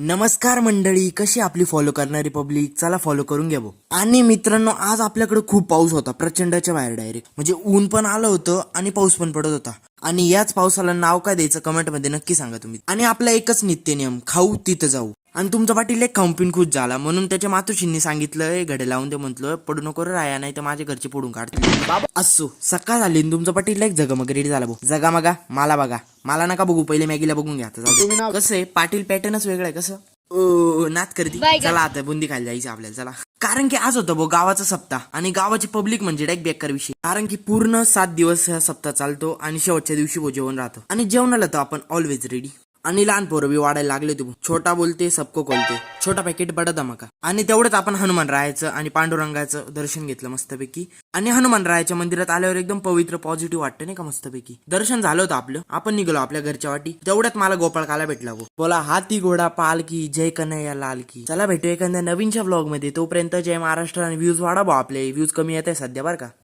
नमस्कार मंडळी, कशी आपली फॉलो करणारी पब्लिक, चला फॉलो करून घ्या भाऊ. आणि मित्रांनो, आज आपल्याकडे खूप पाऊस होता, प्रचंडच्या बाहेर डायरेक्ट. म्हणजे ऊन पण आलं होतं आणि पाऊस पण पडत होता. आणि याच पावसाला नाव काय द्यायचं कमेंट मध्ये नक्की सांगा तुम्ही. आणि आपला एकच नित्य नियम, खाऊ तिथं जाऊ. आणि तुमचा पाटील एक खाऊन पिऊन खुश झाला म्हणून त्याच्या मातोश्रींनी सांगितलं घडे लावून ते म्हटलं पडू नको रे राया, नाही तर माझे घरचे पडून काढतील. बाबा असो, सकाळ झाली आणि तुमचा पाटील एक जगमग रेडी झाला भाऊ. जगा मगा मला बघा, मला नका बघू, पहिले मॅगीला बघून घ्या. आता जाऊ दे. कसं आहे पाटील पॅटर्नच वेगळं आहे. कसं ओ नात करती. चला आता बुंदी खायला जायचं आपल्याला, चला. कारण की आज होतं भाऊ गावाचा सप्ताह आणि गावाची पब्लिक म्हणजे डायरेक्ट बेकार विषय. कारण की पूर्ण 7 दिवस हा सप्ताह चालतो आणि शेवटच्या दिवशी भाऊ जेवण राहतं. आणि जेवणाला तर आपण ऑलवेज रेडी. आणि लहान पोरं बी वाढायला लागले तू. छोटा बोलते सबको खोलते, छोटा पॅकेट बडा धमाका. आणि तेवढंच आपण हनुमान रायाचं आणि पांडुरंगाचं दर्शन घेतलं मस्तपैकी. आणि हनुमान रायाच्या मंदिरात आल्यावर एकदम पवित्र पॉझिटिव्ह वाटतं नाही का. मस्तपैकी दर्शन झालं होतं आपलं. आपण निघालो आपल्या घरच्या वाटी. तेवढ्यात मला गोपाळ काला भेटला भाऊ. बोला हाती घोडा पालकी जय कन्हैया लाल की. चला भेटू एखाद्या नवीनच्या व्लॉग मध्ये. तोपर्यंत जय महाराष्ट्र. आणि व्ह्यूज वाढा भाऊ, आपले व्ह्यूज कमी येत आहे सध्या बरं का.